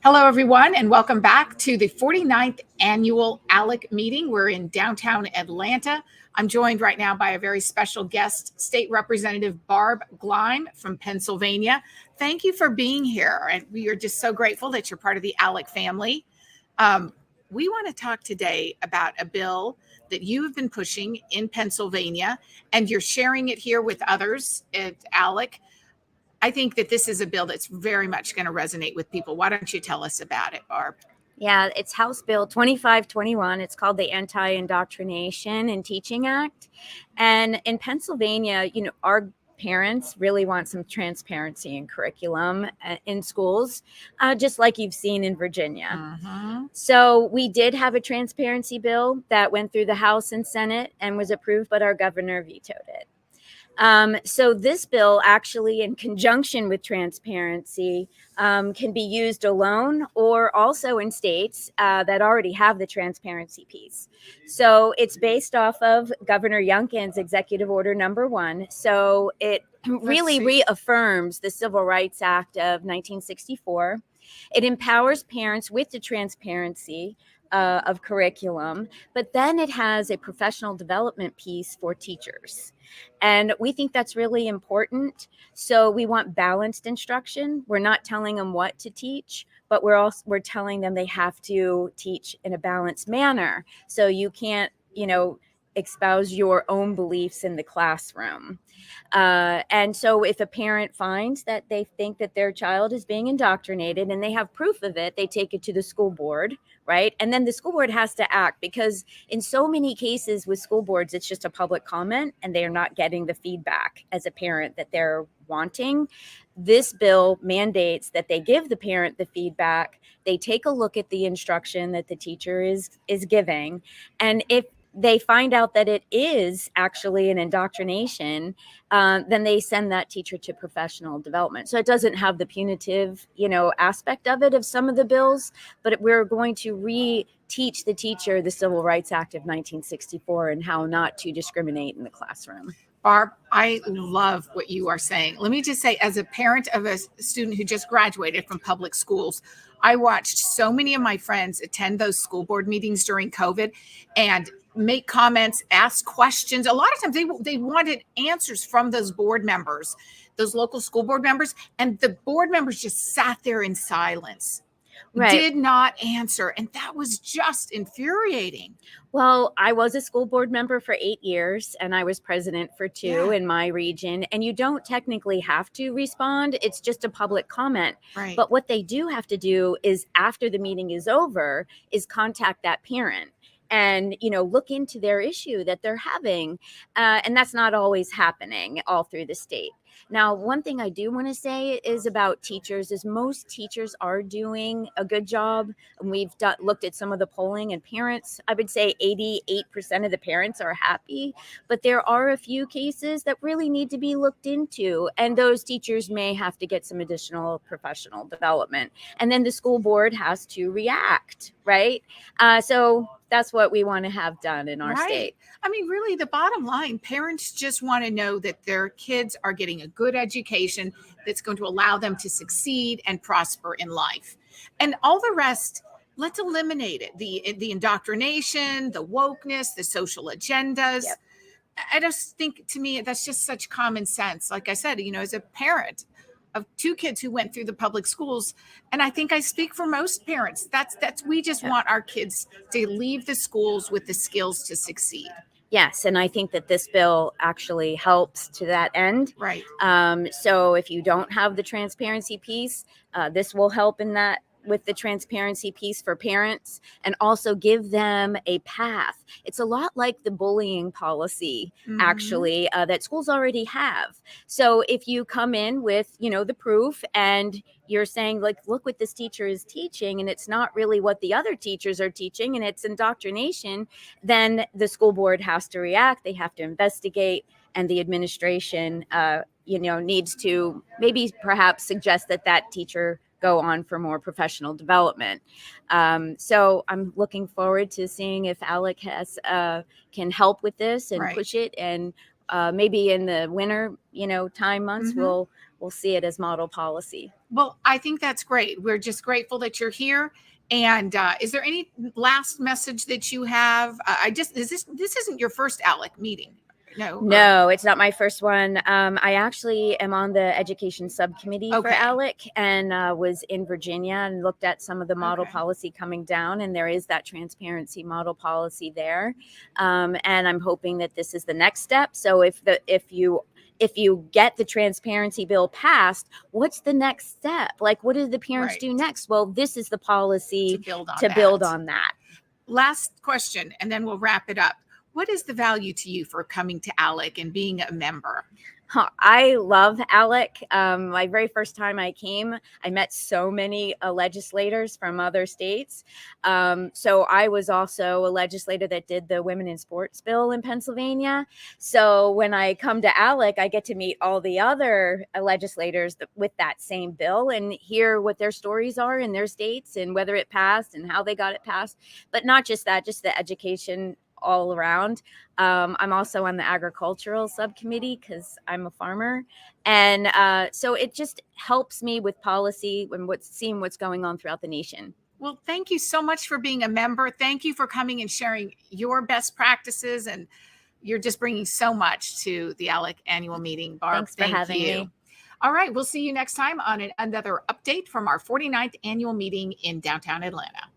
Hello, everyone, and welcome back to the 49th annual ALEC meeting. We're in downtown Atlanta. I'm joined right now by a very special guest, State Representative Barb Gleim from Pennsylvania. Thank you for being here, and we are just so grateful that you're part of the ALEC family. We want to talk today about a bill that you have been pushing in Pennsylvania, and you're sharing it here with others at ALEC. I think that this is a bill that's very much going to resonate with people. Why don't you tell us about it, Barb? Yeah, it's House Bill 2521. It's called the Anti-indoctrination and Teaching Act. And in Pennsylvania, our parents really want some transparency in curriculum in schools, just like you've seen in Virginia. So we did have a transparency bill that went through the House and Senate and was approved, but our governor vetoed it. So this bill actually, in conjunction with transparency, can be used alone or also in states that already have the transparency piece. So it's based off of Governor Youngkin's Executive Order number 1. So it really reaffirms the Civil Rights Act of 1964. It empowers parents with the transparency of curriculum, but then it has a professional development piece for teachers. And we think that's really important. So we want balanced instruction. We're not telling them what to teach, but we're telling them they have to teach in a balanced manner. So you can't, espouse your own beliefs in the classroom. And so if a parent finds that they think that their child is being indoctrinated and they have proof of it, they take it to the school board, right? And then the school board has to act, because in so many cases with school boards, it's just a public comment and they are not getting the feedback as a parent that they're wanting. This bill mandates that they give the parent the feedback. They take a look at the instruction that the teacher is giving. And if they find out that it is actually an indoctrination, then they send that teacher to professional development. So it doesn't have the punitive, aspect of it of some of the bills, but we're going to reteach the teacher the Civil Rights Act of 1964 and how not to discriminate in the classroom. Barb, I love what you are saying. Let me just say, as a parent of a student who just graduated from public schools, I watched so many of my friends attend those school board meetings during COVID and make comments, ask questions. A lot of times they wanted answers from those board members, those local school board members, and the board members just sat there in silence. Right. Did not answer. And that was just infuriating. Well, I was a school board member for 8 years and I was president for 2 in my region. And you don't technically have to respond. It's just a public comment. Right. But what they do have to do is, after the meeting is over, is contact that parent and, look into their issue that they're having. And that's not always happening all through the state. Now, one thing I do want to say is about teachers is most teachers are doing a good job. And we've looked at some of the polling, and parents, I would say 88% of the parents are happy, but there are a few cases that really need to be looked into. And those teachers may have to get some additional professional development. And then the school board has to react, right? So that's what we want to have done in our state. I mean, really, the bottom line, parents just want to know that their kids are getting a good education that's going to allow them to succeed and prosper in life. And all the rest, let's eliminate it. The indoctrination, the wokeness, the social agendas. Yep. I just think, to me, that's just such common sense. Like I said, as a parent of 2 kids who went through the public schools, and I think I speak for most parents, we just want our kids to leave the schools with the skills to succeed. Yes, and I think that this bill actually helps to that end. Right. So if you don't have the transparency piece, this will help in that, with the transparency piece for parents, and also give them a path. It's a lot like the bullying policy, actually, that schools already have. So if you come in with, the proof, and you're saying, like, look what this teacher is teaching, and it's not really what the other teachers are teaching, and it's indoctrination, then the school board has to react. They have to investigate, and the administration, needs to maybe perhaps suggest that teacher go on for more professional development. So I'm looking forward to seeing if ALEC can help with this and push it. And maybe in the winter, time months, we'll we'll see it as model policy. Well, I think that's great. We're just grateful that you're here. And is there any last message that you have? This isn't your first ALEC meeting? No, it's not my first one. I actually am on the education subcommittee for ALEC, and was in Virginia and looked at some of the model policy coming down, and there is that transparency model policy there. And I'm hoping that this is the next step. So if you get the transparency bill passed, what's the next step? Like, what do the parents do next? Well, this is the policy to build on that. Last question, and then we'll wrap it up. What is the value to you for coming to ALEC and being a member? I love ALEC. My very first time I came, I met so many legislators from other states. So I was also a legislator that did the Women in Sports bill in Pennsylvania. So when I come to ALEC, I get to meet all the other legislators with that same bill and hear what their stories are in their states and whether it passed and how they got it passed. But not just that, just the education all around. I'm also on the agricultural subcommittee because I'm a farmer. And so it just helps me with policy and seeing what's going on throughout the nation. Well, thank you so much for being a member. Thank you for coming and sharing your best practices. And you're just bringing so much to the ALEC annual meeting, Barb. Thanks for having me. All right. We'll see you next time on another update from our 49th annual meeting in downtown Atlanta.